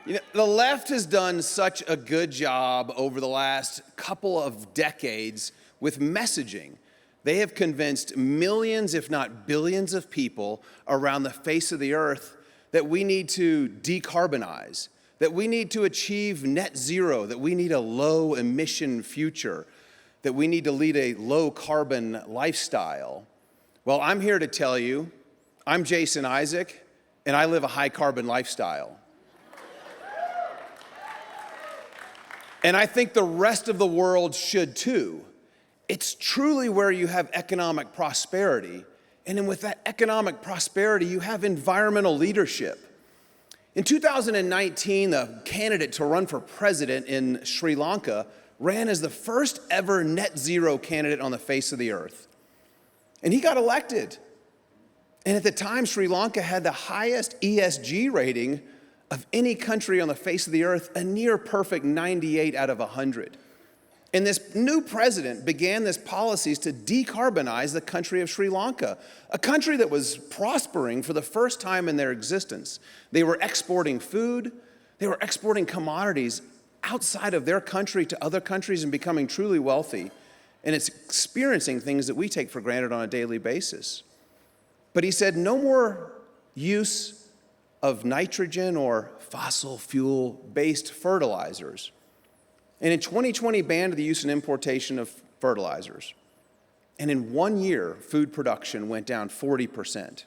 The left has done such a good job over the last couple of decades with messaging. They have convinced millions, if not billions of people around the face of the earth that we need to decarbonize, that we need to achieve net zero, that we need a low emission future, that we need to lead a low carbon lifestyle. Well, I'm here to tell you, I'm Jason Isaac, and I live a high carbon lifestyle. And I think the rest of the world should too. It's truly where you have economic prosperity. And then with that economic prosperity, you have environmental leadership. In 2019, the candidate to run for president in Sri Lanka ran as the first ever net zero candidate on the face of the earth. And he got elected. And at the time, Sri Lanka had the highest ESG rating of any country on the face of the earth, a near perfect 98 out of 100. And this new president began these policies to decarbonize the country of Sri Lanka, a country that was prospering for the first time in their existence. They were exporting food, they were exporting commodities outside of their country to other countries and becoming truly wealthy. And it's experiencing things that we take for granted on a daily basis. But he said no more use of nitrogen or fossil fuel-based fertilizers. And in 2020, banned the use and importation of fertilizers. And in 1 year, food production went down 40%.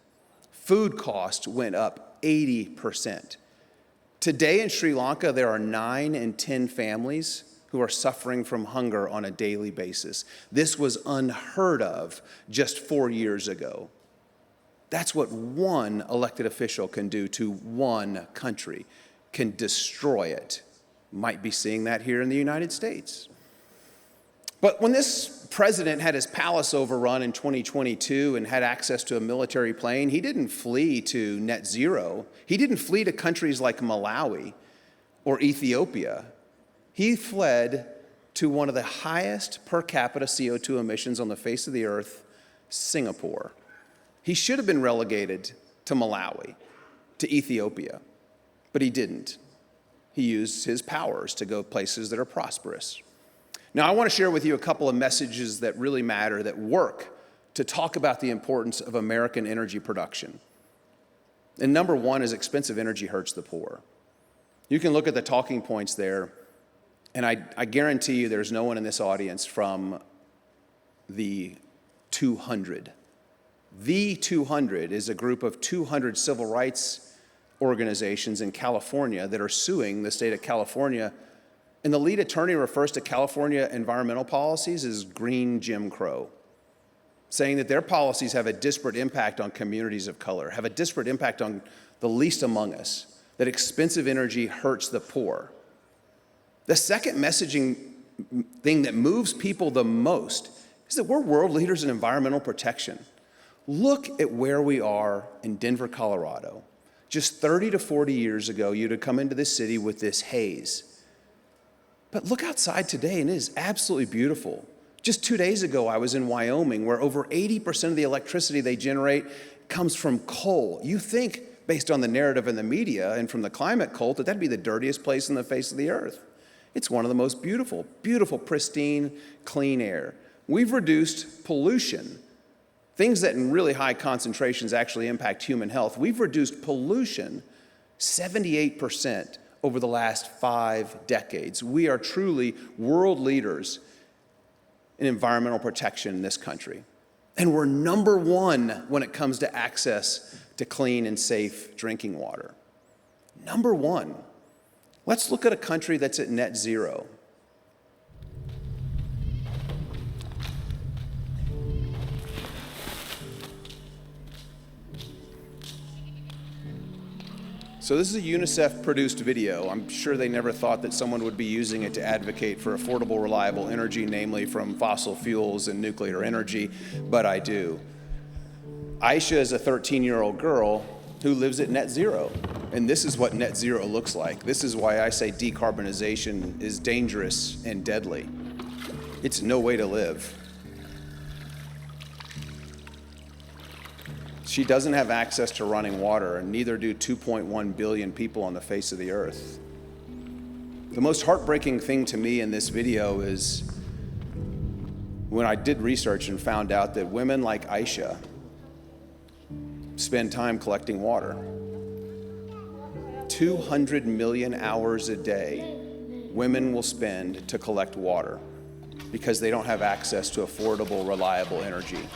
Food costs went up 80%. Today in Sri Lanka, there are 9 in 10 families who are suffering from hunger on a daily basis. This was unheard of just 4 years ago. That's what one elected official can do to one country, can destroy it. Might be seeing that here in the United States. But when this president had his palace overrun in 2022 and had access to a military plane, he didn't flee to net zero. He didn't flee to countries like Malawi or Ethiopia. He fled to one of the highest per capita CO2 emissions on the face of the earth, Singapore. He should have been relegated to Malawi, to Ethiopia, but he didn't. He used his powers to go places that are prosperous. Now, I want to share with you a couple of messages that really matter, that work to talk about the importance of American energy production. And number one is expensive energy hurts the poor. You can look at the talking points there, and I guarantee you there's no one in this audience from the 200. The 200 is a group of 200 civil rights organizations in California that are suing the state of California. And the lead attorney refers to California environmental policies as green Jim Crow, saying that their policies have a disparate impact on communities of color, have a disparate impact on the least among us, that expensive energy hurts the poor. The second messaging thing that moves people the most is that we're world leaders in environmental protection. Look at where we are in Denver, Colorado. Just 30 to 40 years ago, you'd have come into this city with this haze. But look outside today, and it is absolutely beautiful. Just 2 days ago, I was in Wyoming, where over 80% of the electricity they generate comes from coal. You think, based on the narrative in the media and from the climate cult, that that'd be the dirtiest place on the face of the earth. It's one of the most beautiful, pristine, clean air. We've reduced pollution. Things that in really high concentrations actually impact human health. We've reduced pollution 78% over the last 5 decades. We are truly world leaders in environmental protection in this country. And we're number one when it comes to access to clean and safe drinking water. Number one. Let's look at a country that's at net zero. So this is a UNICEF-produced video. I'm sure they never thought that someone would be using it to advocate for affordable, reliable energy, namely from fossil fuels and nuclear energy, but I do. Aisha is a 13-year-old girl who lives at net zero, and this is what net zero looks like. This is why I say decarbonization is dangerous and deadly. It's no way to live. She doesn't have access to running water, and neither do 2.1 billion people on the face of the earth. The most heartbreaking thing to me in this video is when I did research and found out that women like Aisha spend time collecting water. 200 million hours a day women will spend to collect water because they don't have access to affordable, reliable energy.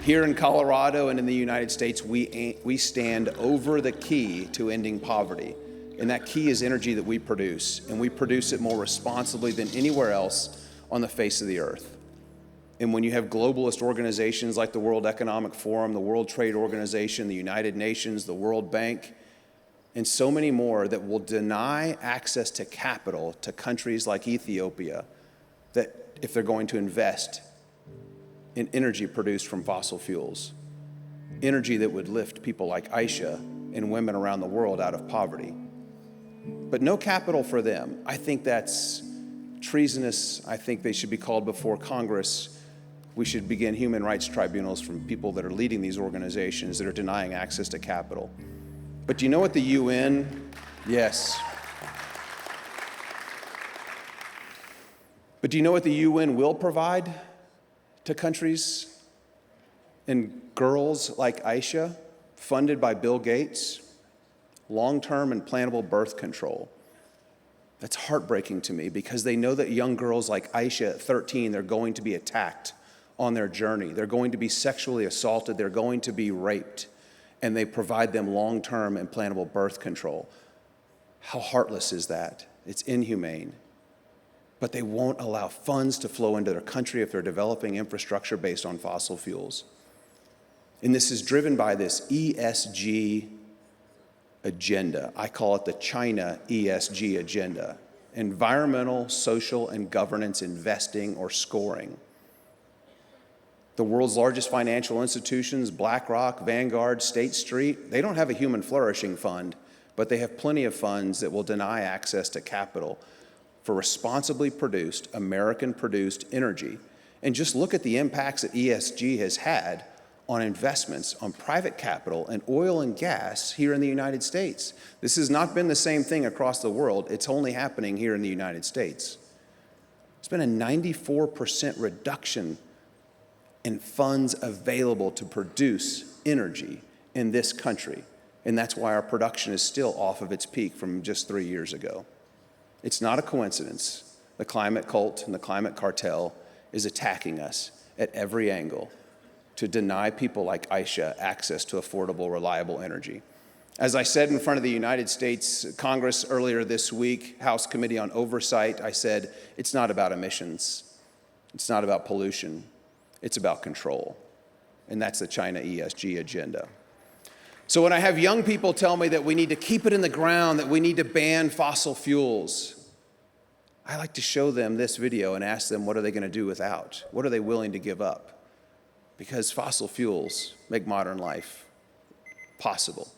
Here in Colorado and in the United States, we stand over the key to ending poverty. And that key is energy that we produce, and we produce it more responsibly than anywhere else on the face of the earth. And when you have globalist organizations like the World Economic Forum, the World Trade Organization, the United Nations, the World Bank, and so many more that will deny access to capital to countries like Ethiopia, that if they're going to invest in energy produced from fossil fuels, energy that would lift people like Aisha and women around the world out of poverty. But no capital for them. I think that's treasonous. I think they should be called before Congress. We should begin human rights tribunals from people that are leading these organizations that are denying access to capital. But do you know what the UN, yes. But do you know what the UN will provide to countries and girls like Aisha, funded by Bill Gates? Long-term and plannable birth control. That's heartbreaking to me because they know that young girls like Aisha at 13, they're going to be attacked on their journey. They're going to be sexually assaulted. They're going to be raped. And they provide them long-term and plannable birth control. How heartless is that? It's inhumane. But they won't allow funds to flow into their country if they're developing infrastructure based on fossil fuels. And this is driven by this ESG agenda. I call it the China ESG agenda. Environmental, social, and governance investing or scoring. The world's largest financial institutions, BlackRock, Vanguard, State Street, they don't have a human flourishing fund, but they have plenty of funds that will deny access to capital for responsibly produced, American-produced energy. And just look at the impacts that ESG has had on investments, on private capital, and oil and gas here in the United States. This has not been the same thing across the world. It's only happening here in the United States. It's been a 94% reduction in funds available to produce energy in this country. And that's why our production is still off of its peak from just 3 years ago. It's not a coincidence. The climate cult and the climate cartel is attacking us at every angle to deny people like Aisha access to affordable, reliable energy. As I said in front of the United States Congress earlier this week, House Committee on Oversight, I said, it's not about emissions. It's not about pollution. It's about control. And that's the China ESG agenda. So when I have young people tell me that we need to keep it in the ground, that we need to ban fossil fuels, I like to show them this video and ask them, what are they going to do without? What are they willing to give up? Because fossil fuels make modern life possible.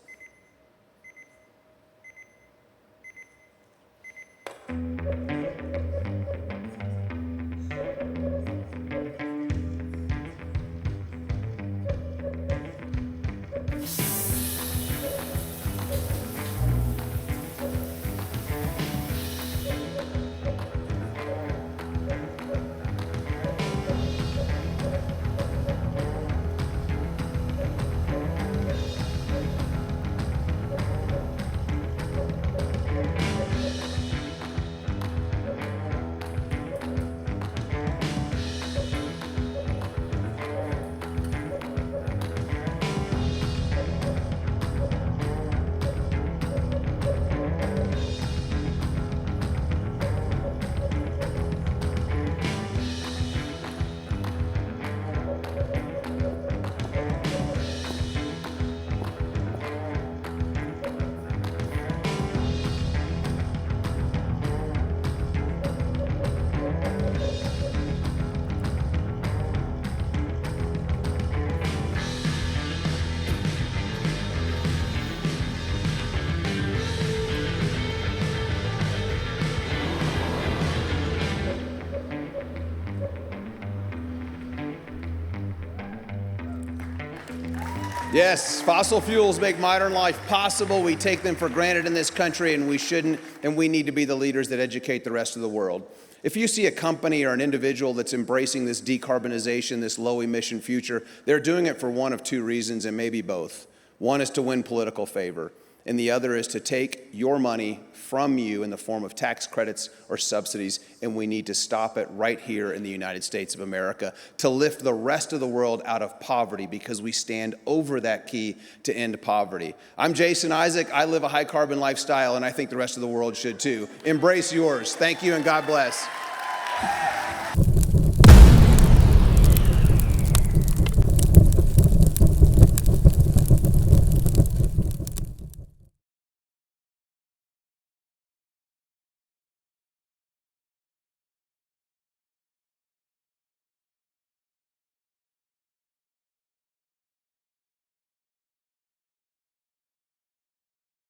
Yes, fossil fuels make modern life possible. We take them for granted in this country, and we shouldn't, and we need to be the leaders that educate the rest of the world. If you see a company or an individual that's embracing this decarbonization, this low-emission future, they're doing it for one of two reasons, and maybe both. One is to win political favor, and the other is to take your money from you in the form of tax credits or subsidies, and we need to stop it right here in the United States of America to lift the rest of the world out of poverty, because we stand over that key to end poverty. I'm Jason Isaac. I live a high-carbon lifestyle, and I think the rest of the world should too. Embrace yours. Thank you, and God bless.